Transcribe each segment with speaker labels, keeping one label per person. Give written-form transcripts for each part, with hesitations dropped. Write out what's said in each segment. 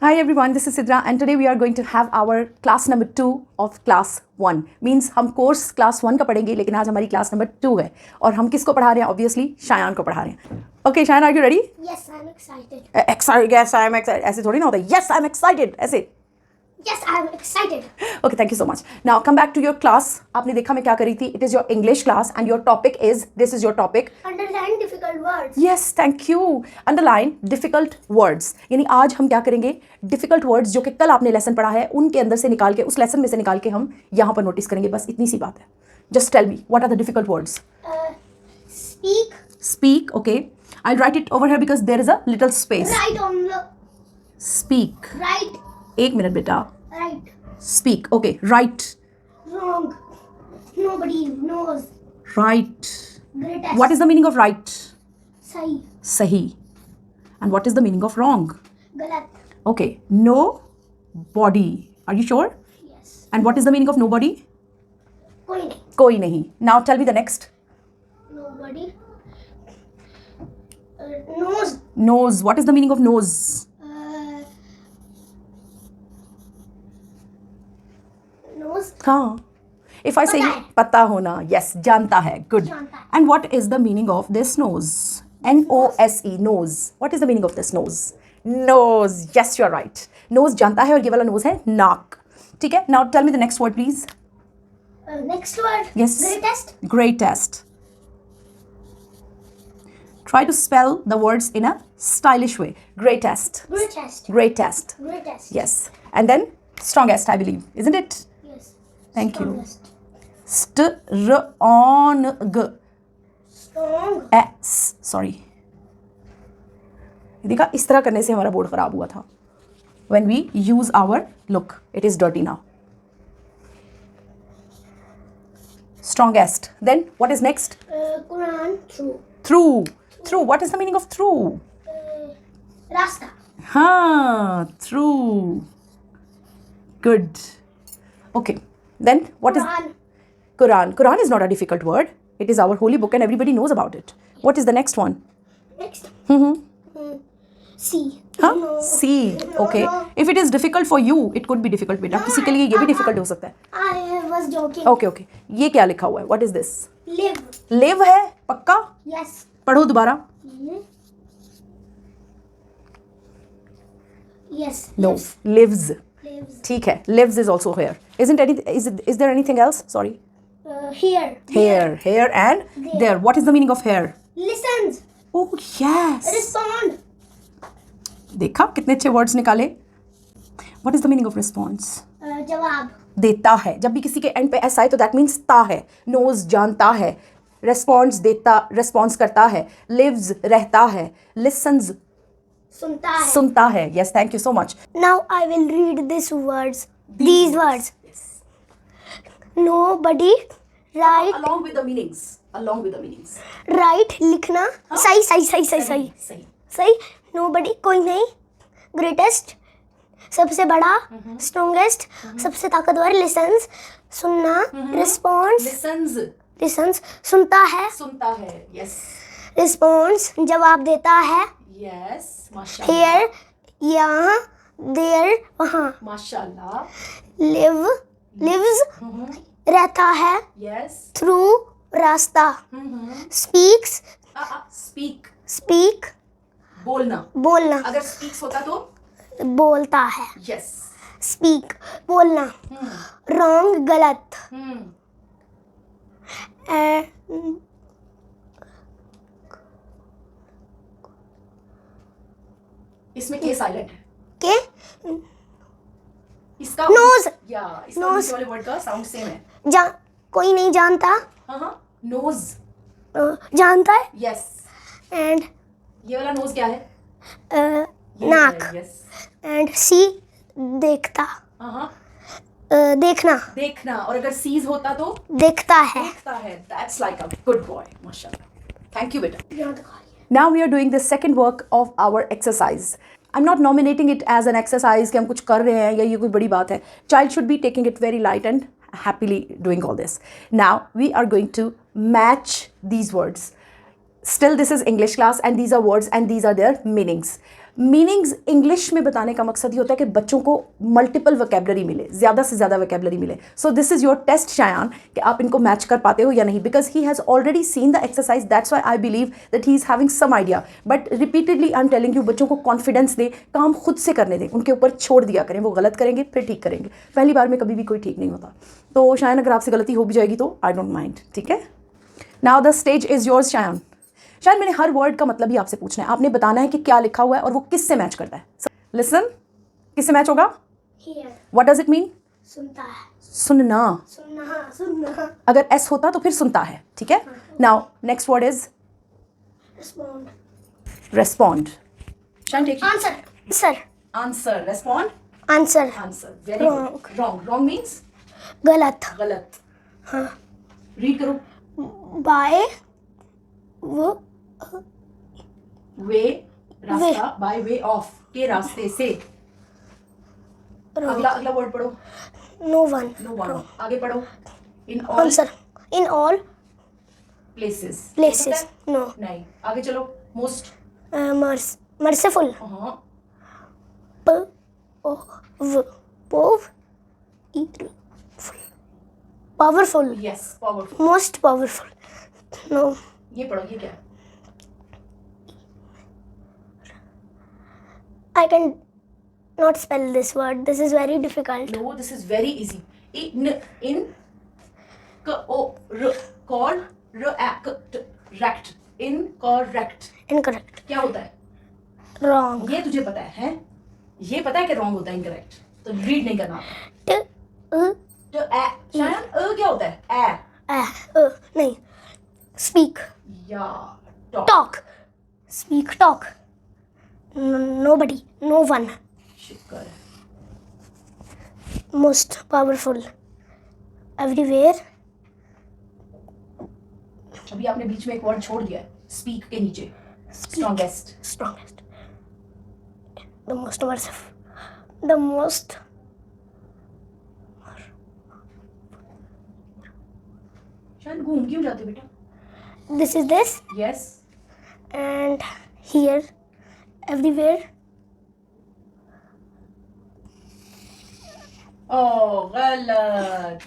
Speaker 1: Hi everyone, this is Sidra and today we are going to have our class number 2 of class 1. Means हम course class 1 का पढ़ेंगे लेकिन आज हमारी class number 2 है और हम किसको पढ़ा रहे हैं? Obviously शायान को पढ़ा रहे हैं. Okay, Shayan, are you ready?
Speaker 2: Yes, I'm excited.
Speaker 1: Excited, yes, I'm excited. ऐसे थोड़ी ना होता है. Yes, I'm excited. ऐसे.
Speaker 2: Yes, I'm excited.
Speaker 1: Okay, thank you so much. Now come back to your class. आपने देखा मैं क्या करी थी? It is your English class and your topic is, this is your topic.
Speaker 2: Underline difficult words.
Speaker 1: Yes, thank you. Underline difficult words. यानी आज हम क्या करेंगे? Difficult words जो कि कल आपने लेसन पढ़ा है उनके अंदर से निकाल के उस लेसन में से निकाल के हम यहाँ पर नोटिस करेंगे. बस इतनी सी बात है. Just tell me what are the difficult words?
Speaker 2: Speak.
Speaker 1: Speak. Okay. I'll write it over here because there is a little space.
Speaker 2: Right on the.
Speaker 1: Speak.
Speaker 2: Right.
Speaker 1: एक मिनट बेटा.
Speaker 2: Right.
Speaker 1: Speak. Okay. Right.
Speaker 2: Wrong. Nobody knows.
Speaker 1: Right.
Speaker 2: Greatest.
Speaker 1: What is the meaning of right?
Speaker 2: Sahi.
Speaker 1: Sahi. And what is the meaning of wrong?
Speaker 2: Galat.
Speaker 1: Okay. No body. Are you sure?
Speaker 2: Yes.
Speaker 1: And what is the meaning of nobody?
Speaker 2: कोई नहीं.
Speaker 1: कोई नहीं. Now tell me the next.
Speaker 2: Nobody. Knows.
Speaker 1: Nose. What is the meaning of nose?
Speaker 2: Knows.
Speaker 1: हाँ. If I say
Speaker 2: पता है.
Speaker 1: पता होना. Yes. जानता है. Good.
Speaker 2: जानता है.
Speaker 1: And what is the meaning of this nose? N-O-S-E. Nose. What is the meaning of this nose? Nose. Yes, you are right. Nose जानता है और ये वाला nose है नाक. ठीक है. Now tell me the next word, please.
Speaker 2: Next word.
Speaker 1: Yes.
Speaker 2: Greatest.
Speaker 1: Greatest. Try to spell the words in a stylish way. Greatest.
Speaker 2: Greatest.
Speaker 1: Greatest.
Speaker 2: Greatest.
Speaker 1: Yes. And then strongest, I believe. Isn't it?
Speaker 2: Yes.
Speaker 1: Thank you.
Speaker 2: Strongest.
Speaker 1: Strong.
Speaker 2: Strong.
Speaker 1: S. Sorry. देखा इस तरह करने से हमारा board खराब हुआ था. When we use our look, it is dirty now. Strongest. Then what is next?
Speaker 2: Quran. True.
Speaker 1: Through. Through. What is the meaning of through?
Speaker 2: Rasta.
Speaker 1: Through. Good. Okay. Then what is
Speaker 2: Quran.
Speaker 1: Quran? Quran is not a difficult word. It is our holy book and everybody knows about it. What is the next one?
Speaker 2: Next.
Speaker 1: Mm-hmm.
Speaker 2: C.
Speaker 1: Huh?
Speaker 2: No.
Speaker 1: C. Okay.
Speaker 2: No.
Speaker 1: If it is difficult for you, it could be difficult. बेटा किसी के लिए ये भी difficult हो सकता है.
Speaker 2: I was joking.
Speaker 1: Okay, okay. ये क्या लिखा हुआ है? What is this?
Speaker 2: Live.
Speaker 1: Live है पक्का?
Speaker 2: Yes.
Speaker 1: पढ़ो दोबारा.
Speaker 2: Yes.
Speaker 1: No. Lives.
Speaker 2: Lives.
Speaker 1: ठीक है. Lives is also here. Is there anything else? Sorry.
Speaker 2: Here.
Speaker 1: Here and there. What is the meaning of here?
Speaker 2: Listens.
Speaker 1: Oh yes.
Speaker 2: Respond.
Speaker 1: देखा कितने अच्छे words निकाले. What is the meaning of response?
Speaker 2: जवाब.
Speaker 1: देता है. जब भी किसी के एंड पे एस आए तो दैट मीन्स ता है. नोज जानता है. रेस्पॉन्स देता रेस्पॉन्स करता है. लिव्स रहता है. लिसन्स
Speaker 2: सुनता है.
Speaker 1: सुनता है. Yes thank you so much.
Speaker 2: Now I will read these words. Nobody. Right.
Speaker 1: Along with the meanings.
Speaker 2: Right. लिखना. सही. सही. Nobody. कोई नहीं. Greatest. सबसे बड़ा. Strongest. सबसे ताकतवर. Listens. सुनना. Response. Listens. सुनता है.
Speaker 1: Yes.
Speaker 2: Response. जवाब देता है.
Speaker 1: Yes. माशाल्लाह.
Speaker 2: Here. यहाँ. There. वहाँ.
Speaker 1: माशाल्लाह.
Speaker 2: Lives. रहता है.
Speaker 1: Yes.
Speaker 2: Through. रास्ता. Speaks.
Speaker 1: Speak. बोलना.
Speaker 2: बोलना.
Speaker 1: अगर speaks होता तो
Speaker 2: बोलता है.
Speaker 1: yes.
Speaker 2: Speak. बोलना. Wrong. गलत.
Speaker 1: इसमें के साइलेंट है.
Speaker 2: के
Speaker 1: इसका
Speaker 2: Nose.
Speaker 1: या इसका
Speaker 2: Nose.
Speaker 1: नीचे वाले वर्ड का साउंड सेम है.
Speaker 2: कोई नहीं जानता.
Speaker 1: नोज.
Speaker 2: जानता है.
Speaker 1: यस.
Speaker 2: And
Speaker 1: ये वाला नोज क्या है?
Speaker 2: नाक.
Speaker 1: यस.
Speaker 2: And see. देखता. देखना.
Speaker 1: और अगर सीज होता तो
Speaker 2: देखता है.
Speaker 1: देखता है. That's like a good boy. माशाल्लाह. थैंक यू बेटा. Now we are doing the second work of our exercise. I'm not nominating it as an exercise कि हम कुछ कर रहे हैं या ये कोई बड़ी बात है. Child should be taking it very light and happily doing all this. Now we are going to match these words. Still this is English class and these are words and these are their meanings. Meanings English में बताने का मकसद ये होता है कि बच्चों को मल्टीपल वोकेबलरी मिले, ज़्यादा से ज़्यादा वोकेबलरी मिले. So this is your test Shayan कि आप इनको मैच कर पाते हो या नहीं, because he has already seen the exercise. That's why I believe that he is having some idea. But repeatedly I am telling you, बच्चों को कॉन्फिडेंस दे, काम खुद से करने दें, उनके ऊपर छोड़ दिया करें. वो गलत करेंगे फिर ठीक करेंगे, पहली बार में कभी भी कोई ठीक नहीं होता. तो शायन अगर आपसे गलती हो भी जाएगी तो आई डोंट माइंड, ठीक है. Now the stage is yours Shayan. शायद मैंने हर वर्ड का मतलब ही आपसे पूछना है, आपने बताना है कि क्या लिखा हुआ है और वो किससे मैच करता है. लिसन, किससे मैच होगा?
Speaker 2: Here.
Speaker 1: What does it mean?
Speaker 2: सुनता है.
Speaker 1: सुनना.
Speaker 2: सुनना.
Speaker 1: अगर एस होता तो फिर सुनता है, ठीक है. Now next word is
Speaker 2: Respond.
Speaker 1: Respond. Shayan take
Speaker 2: Answer. Sir.
Speaker 1: Answer. Respond.
Speaker 2: Answer.
Speaker 1: Answer. Very good. Wrong. Wrong means
Speaker 2: गलत.
Speaker 1: गलत.
Speaker 2: हाँ.
Speaker 1: रीड करो.
Speaker 2: By वो
Speaker 1: वे, रास्ता. बाय वे ऑफ, के रास्ते से. अगला वर्ड पढ़ो.
Speaker 2: No one.
Speaker 1: No one. आगे पढ़ो. In all
Speaker 2: Answer. In all
Speaker 1: places.
Speaker 2: places. No.
Speaker 1: नहीं, आगे चलो. मोस्ट.
Speaker 2: Merciful.
Speaker 1: हाँ.
Speaker 2: Powerful.
Speaker 1: Yes, powerful.
Speaker 2: Most powerful. No.
Speaker 1: ये पढ़ो. ये क्या है?
Speaker 2: I can not spell this word. This is very difficult.
Speaker 1: No, this is very easy. In correct. Incorrect.
Speaker 2: Incorrect.
Speaker 1: क्या होता है?
Speaker 2: Wrong.
Speaker 1: ये तुझे पता है, हैं? ये पता है कि रॉन्ग होता है, इनकरेक्ट. तो रीड नहीं करना.
Speaker 2: T
Speaker 1: तो शायद क्या होता है?
Speaker 2: नहीं. Speak.
Speaker 1: या
Speaker 2: Talk. Speak. Talk. Nobody. No one.
Speaker 1: शुक्र.
Speaker 2: Most powerful. Everywhere.
Speaker 1: अभी आपने बीच में एक वर्ड छोड़ दिया है, स्पीक के नीचे. Strongest.
Speaker 2: Strongest. The most merciful. The most.
Speaker 1: शायद घूम क्यों जाते बेटा?
Speaker 2: This is this.
Speaker 1: Yes.
Speaker 2: And here. Everywhere.
Speaker 1: Oh गलत.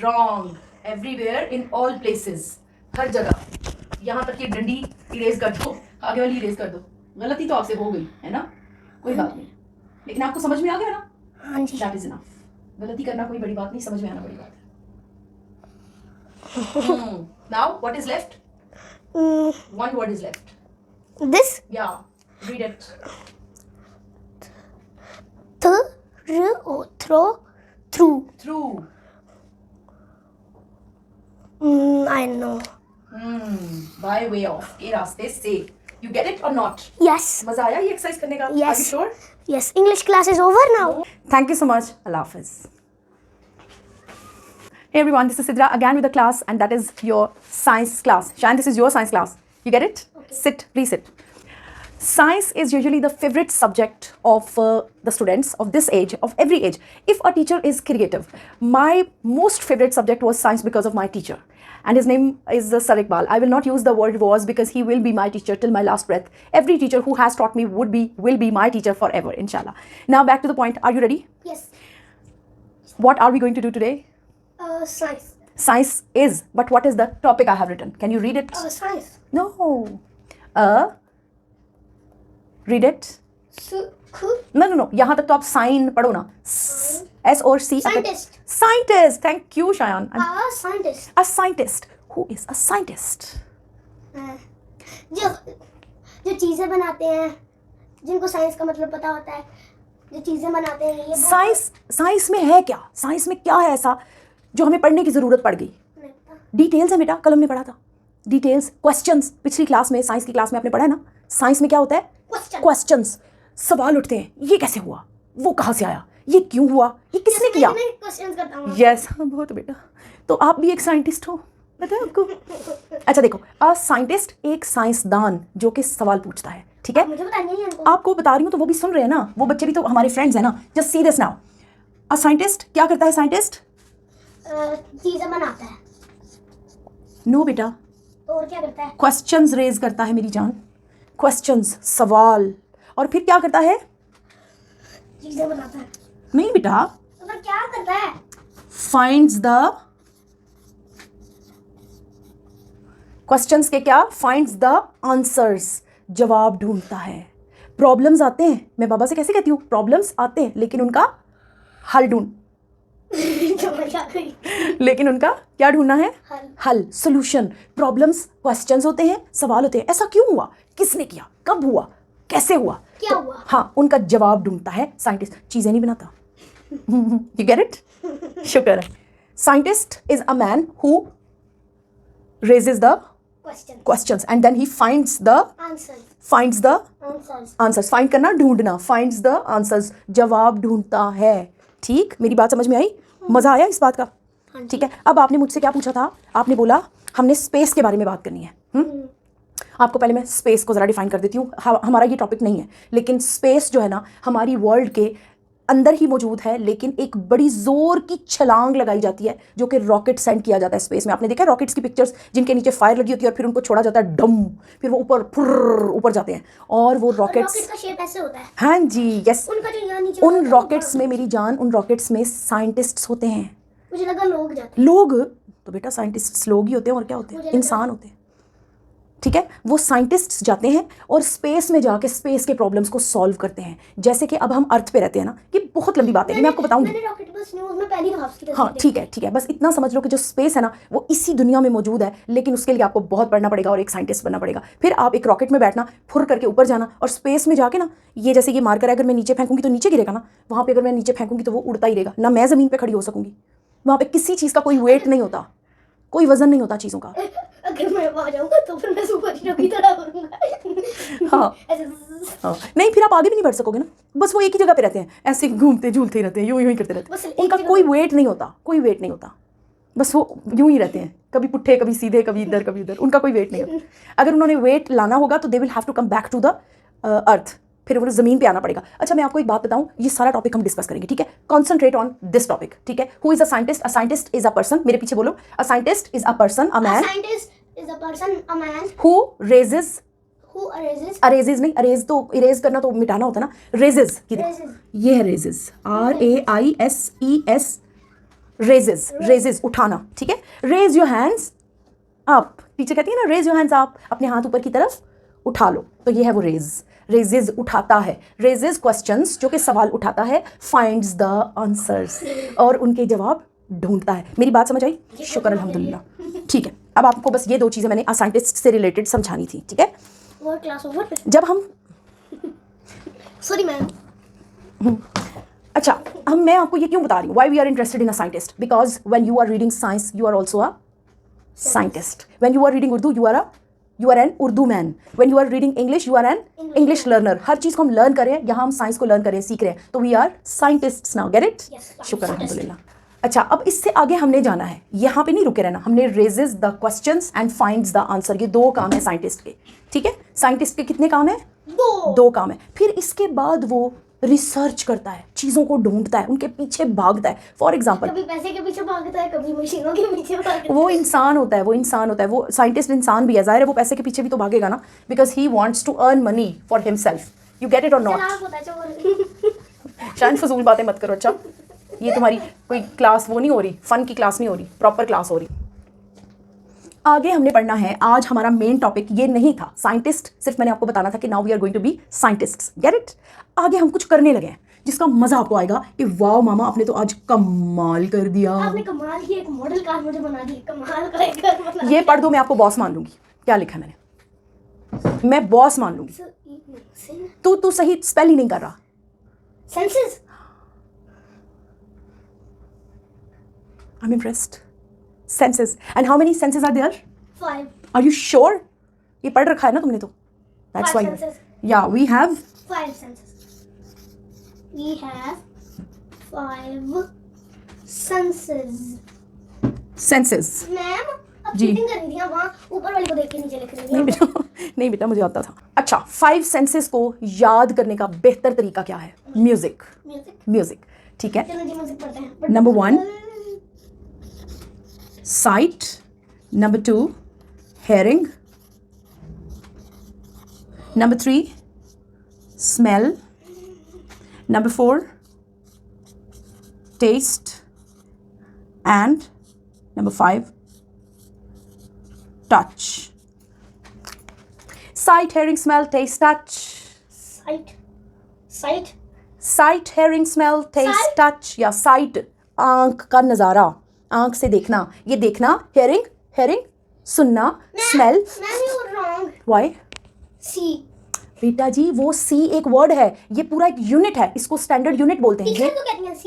Speaker 1: Wrong. Everywhere, in all places. हर जगह. यहाँ तक कि डंडी इरेज कर दो, आगे वाली इरेज कर दो. गलती तो आपसे हो गई है ना, कोई बात नहीं, लेकिन आपको समझ में आ गया ना.
Speaker 2: हाँ जी.
Speaker 1: That is enough. गलती करना कोई बड़ी बात नहीं, समझ में आना बड़ी बात है. Now what is left? One word is left.
Speaker 2: This.
Speaker 1: या read it.
Speaker 2: Through.
Speaker 1: Through.
Speaker 2: I know.
Speaker 1: By way of, के रास्ते से. यू गेट इट और नॉट?
Speaker 2: Yes.
Speaker 1: मजा आया ये एक्सरसाइज करने का?
Speaker 2: Yes.
Speaker 1: Are you sure?
Speaker 2: Yes. English class is over now.
Speaker 1: Thank you so much. Allah Hafiz. Hey everyone, this is Sidra again with the class, and that is your science class. Shayan, this is your science class. You get it?
Speaker 2: Okay.
Speaker 1: Sit, please sit. Science is usually the favorite subject of the students of this age, of every age. If a teacher is creative, my most favorite subject was science because of my teacher. And his name is Sir Iqbal. I will not use the word was because he will be my teacher till my last breath. Every teacher who has taught me will be my teacher forever, inshallah. Now back to the point. Are you ready?
Speaker 2: Yes.
Speaker 1: What are we going to do today?
Speaker 2: Science.
Speaker 1: Science is, but what is the topic I have written? Can you read it?
Speaker 2: Science.
Speaker 1: No. Read it. No. यहाँ तक तो आप sign पढ़ो ना. S or C.
Speaker 2: Scientist.
Speaker 1: Scientist. Thank you, Shayan.
Speaker 2: Scientist.
Speaker 1: A scientist. Who is a scientist?
Speaker 2: जो चीजें बनाते हैं, जिनको साइंस का मतलब पता होता है, जो चीजें बनाते हैं, ये
Speaker 1: साइंस में है क्या? साइंस में क्या है ऐसा जो हमें पढ़ने की जरूरत पड़ गई? डिटेल्स है बेटा, कल हमने पढ़ा था. Details, questions. पिछली क्लास में, साइंस की क्लास में आपने पढ़ा है ना. साइंस में क्या होता है? क्वेश्चंस. सवाल उठते हैं, ये कैसे हुआ, वो कहाँ से आया, ये क्यों हुआ, ये किसने किया. यस, बहुत बेटा. तो आप भी एक साइंटिस्ट हो, पता है आपको. अच्छा देखो, अ साइंटिस्ट एक साइंसदान जो कि सवाल पूछता है, ठीक है.
Speaker 2: मुझे बतानी है
Speaker 1: आपको बता रही हूँ तो वो भी सुन रहे हैं ना, वो बच्चे भी तो हमारे फ्रेंड्स हैं ना. Just see this now. A scientist क्या करता है? साइंटिस्ट
Speaker 2: चीजें बनाता है.
Speaker 1: नो बेटा.
Speaker 2: तो और क्या करता है?
Speaker 1: क्वेश्चंस रेज करता है मेरी जान. क्वेश्चंस, सवाल. और फिर क्या करता है?
Speaker 2: चीजें बनाता है।
Speaker 1: नहीं बेटा,
Speaker 2: तो फिर क्या करता है?
Speaker 1: फाइंड्स द क्वेश्चंस के क्या? फाइंड्स द आंसर्स, जवाब ढूंढता है। प्रॉब्लम्स आते हैं, मैं बाबा से कैसे कहती हूँ, प्रॉब्लम्स आते हैं लेकिन उनका हल ढूंढ लेकिन उनका क्या ढूंढना है? हल, सोल्यूशन। प्रॉब्लम्स क्वेश्चंस होते हैं, सवाल होते हैं, ऐसा क्यों हुआ, किसने किया, कब हुआ, कैसे हुआ,
Speaker 2: क्या हुआ?
Speaker 1: हाँ, उनका जवाब ढूंढता है साइंटिस्ट, चीजें नहीं बनाता। You get it? शुक्र है। Scientist is a man who raises the questions and then he finds the answers। find करना, ढूंढना, finds the answers, जवाब ढूंढता है। ठीक, मेरी बात समझ में आई? मजा आया इस बात का? ठीक है। अब आपने मुझसे क्या पूछा था? आपने बोला हमने स्पेस के बारे में बात करनी है। आपको पहले मैं स्पेस को ज़रा डिफाइन कर देती हूँ। हमारा ये टॉपिक नहीं है, लेकिन स्पेस जो है ना हमारी वर्ल्ड के अंदर ही मौजूद है, लेकिन एक बड़ी जोर की छलांग लगाई जाती है जो कि रॉकेट सेंड किया जाता है स्पेस में। आपने देखा है रॉकेट्स की पिक्चर्स, जिनके नीचे फायर लगी होती है और फिर उनको छोड़ा जाता है, डम, फिर वो ऊपर जाते हैं और वो रॉकेट्स,
Speaker 2: रॉकेट का शेप ऐसे होता है।
Speaker 1: हाँ जी, यस।
Speaker 2: उनका जो यहाँ नीचे
Speaker 1: उन रॉकेट्स में मेरी जान, उन रॉकेट्स में साइंटिस्ट्स होते हैं।
Speaker 2: मुझे लगा लोग जाते हैं।
Speaker 1: लोग तो बेटा साइंटिस्ट्स लोग ही होते हैं, और क्या होते हैं? इंसान होते हैं। ठीक है, वो साइंटिस्ट्स जाते हैं और स्पेस में जाके स्पेस के प्रॉब्लम्स को सॉल्व करते हैं। जैसे कि अब हम अर्थ पे रहते हैं ना, ये बहुत लंबी बात है, मैं आपको बताऊंगी।
Speaker 2: मैंने रॉकेट बस न्यूज़ में पहली दफा उसकी तस्वीर
Speaker 1: हाँ ठीक है, बस इतना समझ लो कि जो स्पेस है ना वो इसी दुनिया में मौजूद है, लेकिन उसके लिए आपको बहुत पढ़ना पड़ेगा और एक साइंटिस्ट बनना पड़ेगा। फिर आप एक रॉकेट में बैठना, फुर करके ऊपर जाना, और स्पेस में जाके ना, ये जैसे ये मार्कर है, अगर मैं नीचे फेंकूंगी तो नीचे गिरेगा ना, वहाँ पे अगर मैं नीचे फेंकूंगी तो वो उड़ता ही रहेगा ना, मैं ज़मीन पर खड़ी हो सकूंगी। वहाँ पे किसी चीज़ का कोई वेट नहीं होता, कोई वजन नहीं होता चीज़ों का।
Speaker 2: अगर मैं वहां जाऊंगा तो फिर मैं सुपर हीरो की तरह करूंगा।
Speaker 1: हाँ हाँ, नहीं फिर आप आगे भी नहीं बढ़ सकोगे ना, बस वो एक ही जगह पे रहते हैं, ऐसे घूमते झूलते ही रहते हैं, यूं ही करते रहते हैं, उनका कोई वेट नहीं होता, कोई वेट नहीं होता, बस वो यूं ही रहते हैं, कभी पुट्ठे कभी सीधे, कभी इधर कभी उधर, उनका कोई वेट नहीं होता। अगर उन्होंने वेट लाना होगा तो they will have to come back to the earth, फिर उन्हें ज़मीन पे आना पड़ेगा। अच्छा, मैं आपको एक बात बताऊं, ये सारा टॉपिक हम डिस्कस करेंगे, ठीक है? कॉन्सेंट्रेट ऑन दिस टॉपिक, ठीक है? Who is a scientist? A scientist is a person, मेरे पीछे बोलो, a scientist is a person, a man, who raises, arises नहीं, अरेज तो इरेज करना तो मिटाना होता है ना, रेजेस, ये है रेजेस, RAISES, रेजेस, रेजेस उठाना, ठीक है? Raise your hands up, teacher कहती है ना रेज योर हैंड्स अप, अपने हाथ ऊपर की तरफ उठा लो, तो ये है वो रेज, रेजेस उठाता है, रेजेस क्वेश्चंस, जो कि सवाल उठाता है, फाइंड्स द आंसर्स, और उनके जवाब ढूंढता है। मेरी बात समझ आई? शुक्र अल्हम्दुलिल्लाह। ठीक है, अब आपको बस ये दो चीज़ें मैंने साइंटिस्ट से रिलेटेड समझानी थी, ठीक है?
Speaker 2: और क्लास ओवर।
Speaker 1: जब हम
Speaker 2: सॉरी मैम।
Speaker 1: अच्छा, हम मैं आपको ये क्यों बता रही हूँ, why we are interested in a scientist, because when you are reading science you are also a scientist, when you are reading Urdu you are an Urdu man, when you are reading English you are an English learner. हर चीज़ को हम learn करें, यहाँ हम science को learn करें, सीख रहे हैं, तो we are scientists now, get it? शुक्र अल्हम्दुलिल्लाह। अच्छा, अब इससे आगे हमने जाना है, यहाँ पे नहीं रुके रहना, हमने raises the questions and finds the answer, ये दो काम है साइंटिस्ट के, ठीक है? साइंटिस्ट के कितने काम है? दो काम है। फिर इसके बाद वो रिसर्च करता है, चीज़ों को ढूंढता है, उनके पीछे भागता है। फॉर एग्जाम्पल,
Speaker 2: कभी पैसे के पीछे भागता है, कभी मशीनों के पीछे भागता है।
Speaker 1: वो इंसान होता है, वो साइंटिस्ट इंसान भी है, जाहिर है वो पैसे के पीछे भी तो भागेगा ना, because he wants to earn money for himself. You get it और नॉट? शायद फजूल बातें मत करो। अच्छा, ये तुम्हारी कोई क्लास वो नहीं हो रही, फन की क्लास नहीं हो रही, प्रॉपर क्लास हो रही। आगे हमने पढ़ना है, आज हमारा मेन टॉपिक ये नहीं था साइंटिस्ट, सिर्फ मैंने आपको बताना था कि now we are going to be scientists, get it? आगे हम कुछ करने लगे हैं जिसका मजा आपको आएगा कि वाओ मामा आपने तो आज कमाल कर दिया,
Speaker 2: आपने कमाल की एक मॉडल कार मुझे बना दी, कमाल का एक घर बना।
Speaker 1: ये पढ़ दो, मैं आपको बॉस मान लूंगी। क्या लिखा है मैंने? मैं बॉस मान लूंगी। तू सही स्पेल ही नहीं कर रहा।
Speaker 2: Senses.
Speaker 1: I'm impressed. Senses. And how many senses are there?
Speaker 2: 5.
Speaker 1: Are you sure? ये पढ़ रखा है ना तुमने तो? That's
Speaker 2: 5
Speaker 1: why.
Speaker 2: senses.
Speaker 1: Yeah, we have
Speaker 2: 5 senses. We have 5 senses.
Speaker 1: senses.
Speaker 2: Ma'am, अब
Speaker 1: जी।
Speaker 2: चीटिंग कर रही थी, वहाँ ऊपर वाले को देख के नीचे लिख रही थी।
Speaker 1: नहीं बेटा, नहीं बेटा, मुझे आता था। अच्छा, 5 senses को याद करने का बेहतर तरीका क्या है? म्यूजिक। म्यूजिक, ठीक है?
Speaker 2: चलो जी, म्यूजिक पढ़ते हैं।
Speaker 1: Number 1, sight. Number 2, hearing. Number 3, smell. Number 4, taste. And number 5, touch. Sight, hearing, smell, taste, touch.
Speaker 2: Sight.
Speaker 1: Sight, hearing, smell, taste,
Speaker 2: Sight?
Speaker 1: touch. या sight, आंख का नज़ारा, आंख से देखना. ये देखना, hearing, सुनना, smell.
Speaker 2: Ma'am, you're wrong.
Speaker 1: Why?
Speaker 2: C.
Speaker 1: बेटा जी वो सी एक वर्ड है, ये पूरा एक यूनिट है, इसको स्टैंडर्ड यूनिट बोलते हैं.
Speaker 2: टीचर को कहते हैं C.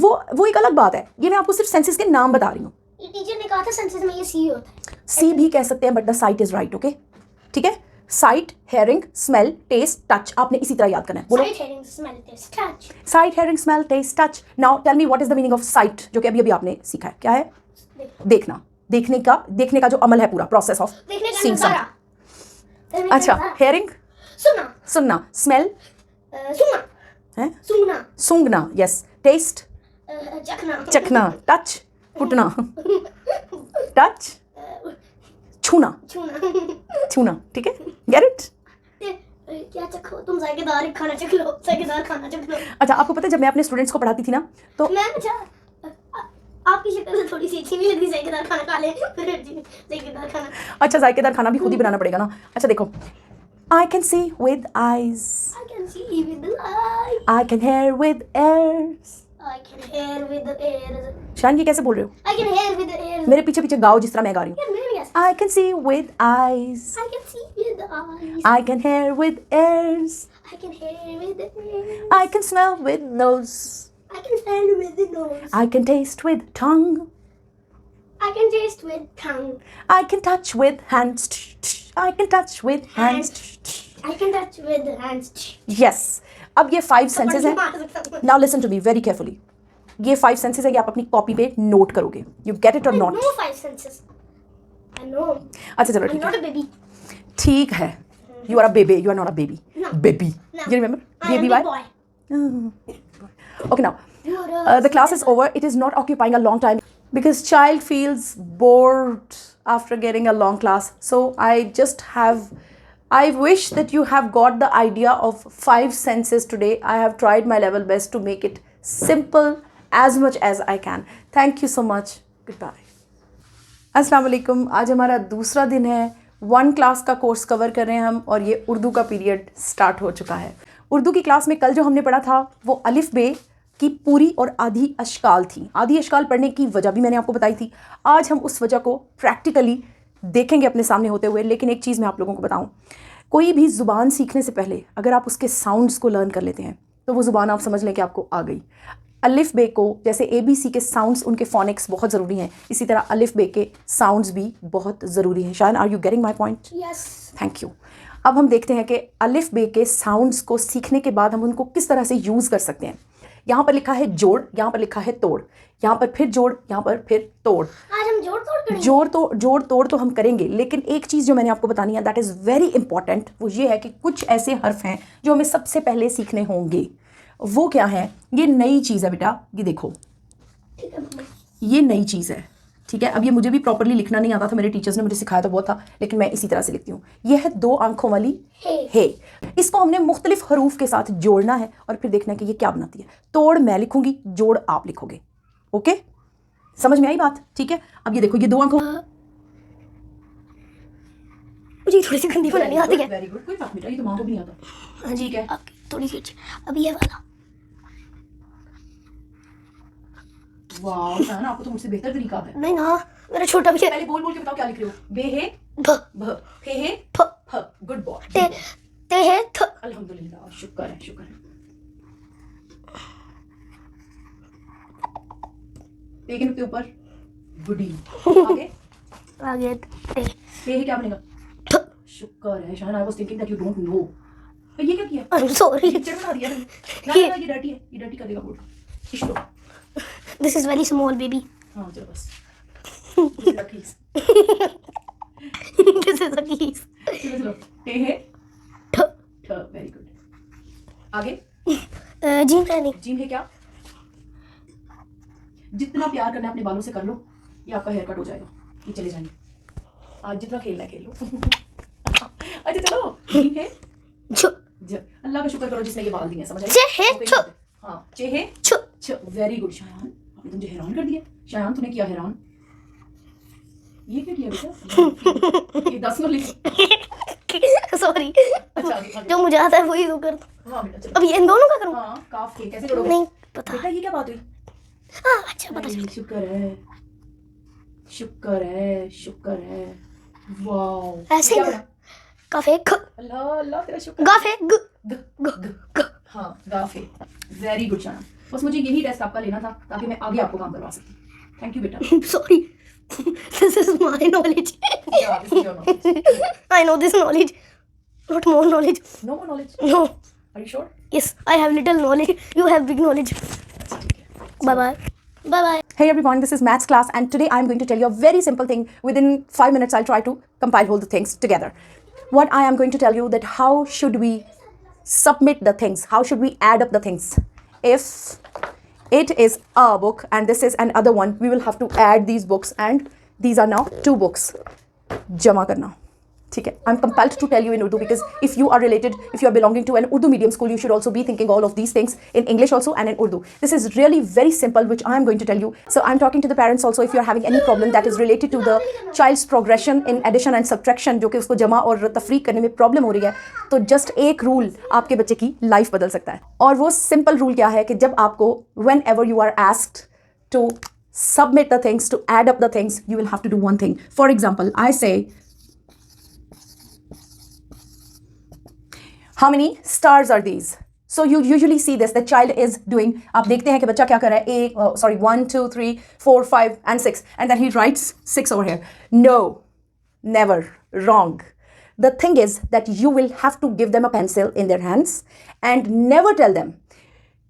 Speaker 1: वो एक अलग बात है. ये मैं आपको सिर्फ सेंसेस के नाम बता रही हूँ.
Speaker 2: ये टीचर ने कहा था सेंसेस में ये C होता है.
Speaker 1: सी भी कह सकते हैं but the sight is right. Okay ठीक है. Sight, hearing, smell, taste, touch. आपने इसी तरह याद करना है. बोलो.
Speaker 2: Sight, hearing, smell, taste, touch.
Speaker 1: Sight, hearing, smell, taste, touch. Now tell me what is the meaning of sight, जो कि अभी अभी आपने सीखा है. क्या है? देखना. देखने का जो अमल है, पूरा प्रोसेस ऑफ
Speaker 2: देखने का
Speaker 1: सीइंग
Speaker 2: नजारा. देखने का
Speaker 1: अच्छा.
Speaker 2: नजारा.
Speaker 1: हेयरिंग, सुनना. स्मेल,
Speaker 2: सुनना.
Speaker 1: है
Speaker 2: सूंघना.
Speaker 1: सूंघना. यस. टेस्ट, चखना. टच, कुटना. टच, छूना. छूना. ठीक है. Get it.
Speaker 2: क्या चखो तुम? जायकेदार खाना चख लो. जायकेदार खाना चख लो.
Speaker 1: अच्छा, आपको पता है जब मैं अपने स्टूडेंट्स को पढ़ाती थी ना तो
Speaker 2: मैम आपकी शक्ल से थोड़ी सी अच्छी नहीं लग रही. जायकेदार खाना खा ले. जायकेदार खाना.
Speaker 1: अच्छा, जायकेदार खाना भी खुद ही बनाना पड़ेगा ना. अच्छा देखो. I can see with eyes.
Speaker 2: I can see with the eyes.
Speaker 1: I can hear with ears.
Speaker 2: I can hear with the ears.
Speaker 1: शान, ये कैसे बोल रहे हो?
Speaker 2: I can hear with the ears.
Speaker 1: मेरे पीछे पीछे गाओ जिस तरह मैं गा रही हूँ.
Speaker 2: यार मेरे भी ऐसा.
Speaker 1: I can see with eyes.
Speaker 2: I can see with the eyes.
Speaker 1: I can hear with ears.
Speaker 2: I can hear with the ears.
Speaker 1: I can smell with nose.
Speaker 2: I can smell with the nose.
Speaker 1: I can taste with tongue.
Speaker 2: I can taste with tongue.
Speaker 1: I can touch with hands. I can touch with hands.
Speaker 2: I can touch with the hands.
Speaker 1: Yes. अब ये 5 senses हैं. Now listen to me very carefully. ये 5 senses है, ये आप अपनी copy पे note करोगे. You get it or
Speaker 2: I
Speaker 1: not?
Speaker 2: know 5 senses. I know.
Speaker 1: अच्छा चलो
Speaker 2: I'm
Speaker 1: ठीक
Speaker 2: not
Speaker 1: है.
Speaker 2: a baby.
Speaker 1: ठीक है. You are a baby. You are not a baby.
Speaker 2: No.
Speaker 1: Baby.
Speaker 2: No.
Speaker 1: You remember?
Speaker 2: I am
Speaker 1: Baby
Speaker 2: a
Speaker 1: why?
Speaker 2: boy.
Speaker 1: Okay now.
Speaker 2: You're a
Speaker 1: The class is over. It is not occupying a long time because child feels bored after getting a long class. So I wish that you have got the idea of 5 senses today. I have tried my level best to make it simple as much as I can. Thank you so much. Goodbye. अस्सलाम वालेकुम. आज हमारा दूसरा दिन है. 1 class का course cover कर रहे हैं हम और ये उर्दू का पीरियड स्टार्ट हो चुका है. उर्दू की क्लास में कल जो हमने पढ़ा था वो अलिफ बे की पूरी और आधी अशकाल थी. आधी अशकाल पढ़ने की वजह भी मैंने आपको बताई थी. आज हम उस वजह को प्रैक्टिकली देखेंगे अपने सामने होते हुए. लेकिन एक चीज़ मैं आप लोगों को बताऊं, कोई भी ज़ुबान सीखने से पहले अगर आप उसके साउंड्स को लर्न कर लेते हैं तो वो ज़ुबान आप समझ लें कि आपको आ गई. अलिफ बे को जैसे ABC के साउंड्स, उनके फोनिक्स बहुत ज़रूरी हैं, इसी तरह अलिफ बे के साउंड्स भी बहुत ज़रूरी हैं. शायद are you getting my point?
Speaker 2: Yes.
Speaker 1: Thank you. अब हम देखते हैं कि अलिफ बे के साउंड्स को सीखने के बाद हम उनको किस तरह से यूज़ कर सकते हैं. यहाँ पर लिखा है जोड़, यहाँ पर लिखा है तोड़, यहाँ पर फिर जोड़, यहाँ पर फिर तोड़.
Speaker 2: आज हम जोड़ तोड़ करेंगे.
Speaker 1: जोड़ तोड़ तो हम करेंगे, लेकिन एक चीज़ जो मैंने आपको बतानी है दैट इज़ वेरी इंपॉर्टेंट. वो ये है कि कुछ ऐसे हर्फ हैं जो हमें सबसे पहले सीखने होंगे. वो क्या है? ये नई चीज़ है बेटा. ये देखो,
Speaker 2: ठीक है मम्मा.
Speaker 1: ये नई चीज़ है. ठीक है. अब ये मुझे भी प्रॉपर्ली लिखना नहीं आता था, मेरे टीचर्स ने मुझे सिखाया तो बहुत था, लेकिन मैं इसी तरह से लिखती हूँ. ये है 2 आंखों वाली हे. इसको हमने मुख्तलिफ हरूफ के साथ जोड़ना है और फिर देखना है कि ये क्या बनाती है. तोड़ मैं लिखूंगी, जोड़ आप लिखोगे. ओके, समझ में आई बात? ठीक है. अब ये देखो, ये 2 आंखों.
Speaker 2: मुझे थोड़ी सी गंदी बनानी आती है.
Speaker 1: Very good. कोई बात नहीं, ये तो माँ को भी नहीं आता.
Speaker 2: हाँ जी.
Speaker 1: ठीक है.
Speaker 2: थोड़ी सी अच्छी. अब ये वाला.
Speaker 1: वाह, है ना, आपको तो मुझसे बेहतर तरीका आता है.
Speaker 2: नहीं ना, मेरा छोटा भी है.
Speaker 1: पहले बोल बोल के बताओ क्या लिख रहे हो. बे है,
Speaker 2: भ.
Speaker 1: भ, फे है,
Speaker 2: फ.
Speaker 1: फ. Good boy.
Speaker 2: ते है थ.
Speaker 1: अल्हम्दुलिल्लाह. शुक्र है, शुक्र है. पे के नुक्ते ऊपर गुडी. आगे
Speaker 2: आगे ते.
Speaker 1: पे है क्या बनेगा?
Speaker 2: थ.
Speaker 1: शुक्र है. शायद I was thinking that you don't know. ये क्या किया?
Speaker 2: I am sorry.
Speaker 1: पिक्चर बना दिया ना. ये डर्टी है, ये डर्टी कर देगा बोर्ड. इश्तो.
Speaker 2: This is very small baby.
Speaker 1: हाँ चलो बस.
Speaker 2: This is a keys.
Speaker 1: चलो. पे है
Speaker 2: ठ.
Speaker 1: ठ. Very good. आगे
Speaker 2: जीम है नहीं.
Speaker 1: जीम है क्या? जितना प्यार करना है अपने बालों से कर लो, ये आपका हेयर कट हो जाएगा. ये चले जाएंगे. आज जितना खेलना है खेल लो. अच्छा चलो. जीम है
Speaker 2: जो.
Speaker 1: अल्लाह का शुक्र करो जिसने ये बाल दिए हैं, समझ
Speaker 2: चेहे छु।
Speaker 1: हाँ चेहे
Speaker 2: छु।
Speaker 1: वेरी गुड शायान, आपने मुझे हैरान कर दिया। शायान तूने किया हैरान। ये क्या किया बेटा? ये 10 नॉलेज।
Speaker 2: सॉरी,
Speaker 1: अच्छा आगे।
Speaker 2: जो मुझे आता है वही तो कर।
Speaker 1: हाँ बेटा चलो।
Speaker 2: अब ये इन दोनों का करूं?
Speaker 1: हाँ काफ के कैसे करोगे?
Speaker 2: नहीं पता।
Speaker 1: बेटा ये क्या बात हुई?
Speaker 2: हाँ अच्छा पता चल।
Speaker 1: शुक्र है, शुक्र है, शुक्र है। वाओ
Speaker 2: ऐसे
Speaker 1: क्या
Speaker 2: ही
Speaker 1: बना?
Speaker 2: काफे ख।
Speaker 1: अल्लाह अल्लाह तेरा शुक्र।
Speaker 2: गाफे ग।
Speaker 1: ग ग ग हाँ गाफे। वेरी गुड शाना, बस मुझे यही टेस्ट आपका लेना था ताकि मैं आगे आपको काम करवा सकती। थैंक यू बेटा।
Speaker 2: Sorry, this is my knowledge.
Speaker 1: Yeah, this is your knowledge.
Speaker 2: I know this knowledge, not more knowledge.
Speaker 1: No more knowledge.
Speaker 2: No.
Speaker 1: Are you sure?
Speaker 2: Yes, I have little knowledge. You have big knowledge. Bye bye. Bye bye.
Speaker 1: Hey everyone, this is maths class and today I'm going to tell you a very simple thing. Within 5 minutes I'll try to compile all the things together. What I am going to tell you that how should we submit the things, how should we add up the things. If it is a book and this is another one, we will have to add these books and these are now 2 books. जमा करना, ठीक है? I'm compelled to tell you in Urdu because if you are related, if you are belonging to an Urdu medium school, you should also be thinking all of these things in English also and in Urdu. This is really very simple, which I am going to tell you. So I'm talking to the parents also. If you are having any problem that is related to the child's progression in addition and subtraction, जो कि उसको जमा और तफरीक करने में problem हो रही है, तो जस्ट एक रूल आपके बच्चे की लाइफ बदल सकता है। और वो सिंपल रूल क्या है कि जब आपको whenever you are asked to submit the things, to add up the things, you will have to do one thing. For example, I say, how many stars are these? So you usually see this, the child is doing, आप देखते हैं कि बच्चा क्या कर रहा है, 1 2 3 4 5 and 6 and then he writes 6 over here. No, never, wrong. The thing is that you will have to give them a pencil in their hands and never tell them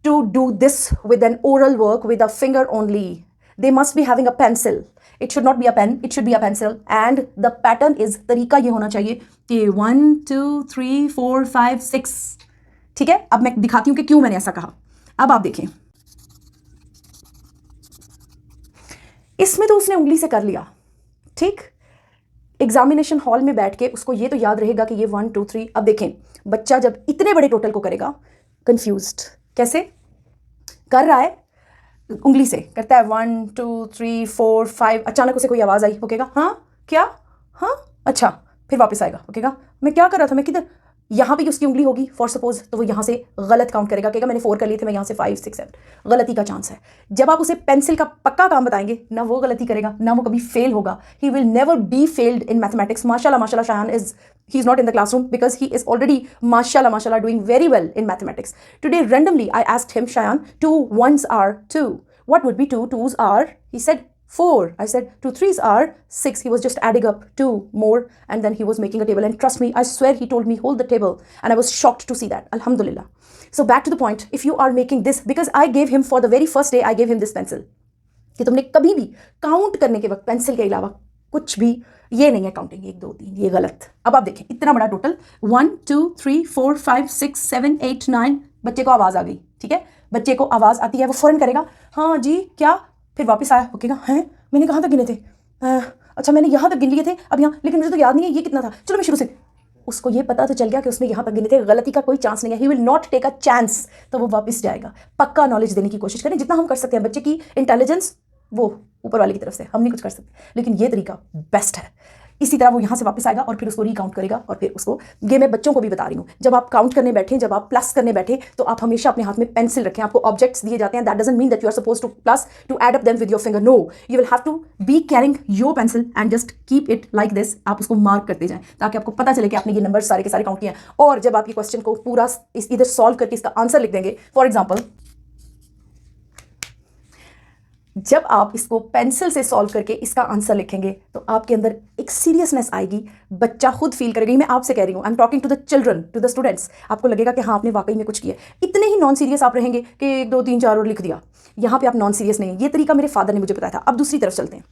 Speaker 1: to do this with an oral work with a finger only. They must be having a pencil. It should not be a pen, it should be a pencil. And the pattern is, तरीका ये होना चाहिए कि 1 2 3 4 5 6, ठीक है? अब मैं दिखाती हूँ कि क्यों मैंने ऐसा कहा। अब आप देखें, इसमें तो उसने उंगली से कर लिया, ठीक? एग्जामिनेशन हॉल में बैठ के उसको ये तो याद रहेगा कि ये 1 2 3। अब देखें, बच्चा जब इतने बड़े टोटल को करेगा, कंफ्यूज्ड कैसे कर रहा है, उंगली से करता है 1 2 3 4 5, अचानक उसे कोई आवाज़ आई, वो कहेगा हाँ क्या, हाँ अच्छा, फिर वापस आएगा, वो कहेगा मैं क्या कर रहा था, मैं किधर, यहाँ पे उसकी उंगली होगी फॉर सपोज, तो वो यहाँ से गलत काउंट करेगा, कहेगा मैंने 4 कर लिए थे, मैं यहाँ से 5 6 7, गलती का चांस है। जब आप उसे पेंसिल का पक्का काम बताएंगे ना, वो गलती करेगा ना वो कभी फेल होगा। He will never be failed in mathematics. माशाल्लाह माशाल्लाह, Shayan is, he is not in the classroom because he is already mashallah doing very well in mathematics. Today randomly I asked him, Shayan, 2 1s are 2, what would be 2 2s are, he said 4. I said 2 3s are 6. He was just adding up 2 more and then he was making a table, and trust me, I swear he told me hold the table and I was shocked to see that. Alhamdulillah. So back to the point, if you are making this, because I gave him, for the very first day I gave him this pencil कि तुमने कभी भी count करने के वक्त pencil के अलावा कुछ भी, ये नहीं है काउंटिंग 1 2 3, ये गलत। अब आप देखें इतना बड़ा टोटल 1 2 3 4 5 6 7 8 9, बच्चे को आवाज़ आ गई, ठीक है? बच्चे को आवाज़ आती है, वो फ़ौरन करेगा हाँ जी क्या, फिर वापस आया, वो कहेगा हैं मैंने कहाँ तक गिने थे, अच्छा मैंने यहाँ तक गिन लिए थे, अब यहाँ, लेकिन मुझे तो याद नहीं है ये कितना था, चलो मैं शुरू से। उसको ये पता तो चल गया कि उसने यहाँ तक गिने थे, गलती का कोई चांस नहीं है। He will not take a chance, तो वो वापस जाएगा। पक्का नॉलेज देने की कोशिश करें जितना हम कर सकते हैं। बच्चे की इंटेलिजेंस वो ऊपर वाले की तरफ से, हम नहीं कुछ कर सकते, लेकिन ये तरीका बेस्ट है। इसी तरह वो यहाँ से वापस आएगा और फिर उसको रीकाउंट करेगा और फिर उसको, ये मैं बच्चों को भी बता रही हूँ, जब आप काउंट करने बैठें, जब आप प्लस करने बैठे, तो आप हमेशा अपने हाथ में पेंसिल रखें। आपको ऑब्जेक्ट्स दिए जाते हैं, that doesn't mean that you are suppose to plus to add up them with your finger, no, you will have to be carrying your pencil and just keep it like this. आप उसको mark करते जाएं ताकि आपको पता चले कि आपने ये नंबर सारे के सारे काउंट किए हैं। और जब आप ये क्वेश्चन को पूरा इधर सॉल्व करके इसका आंसर लिख देंगे, फॉर एग्जाम्पल जब आप इसको पेंसिल से सॉल्व करके इसका आंसर लिखेंगे तो आपके अंदर एक सीरियसनेस आएगी, बच्चा खुद फील करेगा। मैं आपसे कह रही हूँ, I am talking to the children, to the students. आपको लगेगा कि हाँ आपने वाकई में कुछ किया। इतने ही नॉन सीरियस आप रहेंगे कि 1 2 3 4 और लिख दिया, यहाँ पे आप नॉन सीरियस नहीं। ये तरीका मेरे फादर ने मुझे बताया था। अब दूसरी तरफ चलते हैं।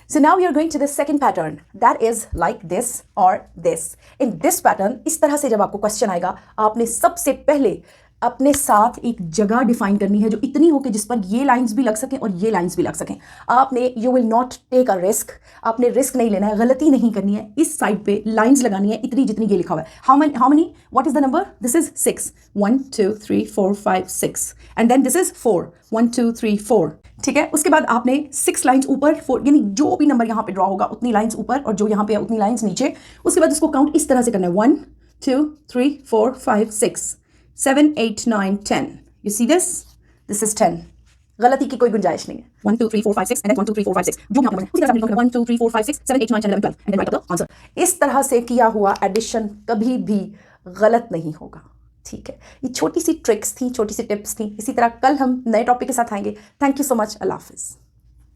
Speaker 1: So now we are going to the second pattern, that is like this or this. In this pattern, इस तरह से जब आपको क्वेश्चन आएगा, आपने सबसे पहले अपने साथ एक जगह डिफाइन करनी है जो इतनी हो कि जिस पर ये लाइंस भी लग सकें और ये लाइंस भी लग सकें। आपने you will not take a risk, आपने रिस्क नहीं लेना है, गलती नहीं करनी है। इस साइड पे लाइंस लगानी है इतनी जितनी ये लिखा हुआ है। How many what is the number? This is 6, 1 2 3 4 5 6 and then this is 4, 1 2 3 4। ठीक है, उसके बाद आपने 6 लाइंस ऊपर, 4 यानी जो भी नंबर यहाँ पे ड्रॉ होगा उतनी लाइंस ऊपर और जो यहाँ पे है उतनी लाइंस नीचे। उसके बाद उसको काउंट इस तरह से करना है, 1 2 3 4 5 6 7 8 9 10। You see this is 10। गलती की कोई गुंजाइश नहीं है। 1 2 3 4 5 6 एंड देन 1 2 3 4 5 6 जो यहाँ पे उसी तरह से 1 2 3 4 5 6 7 8 9 10 11 12 and then write the answer. इस तरह से किया हुआ एडिशन कभी भी गलत नहीं होगा। ठीक है, ये छोटी सी ट्रिक्स थी, छोटी सी टिप्स थी। इसी तरह कल हम नए टॉपिक के साथ आएंगे। Thank you so much. अल्लाह हाफिज़।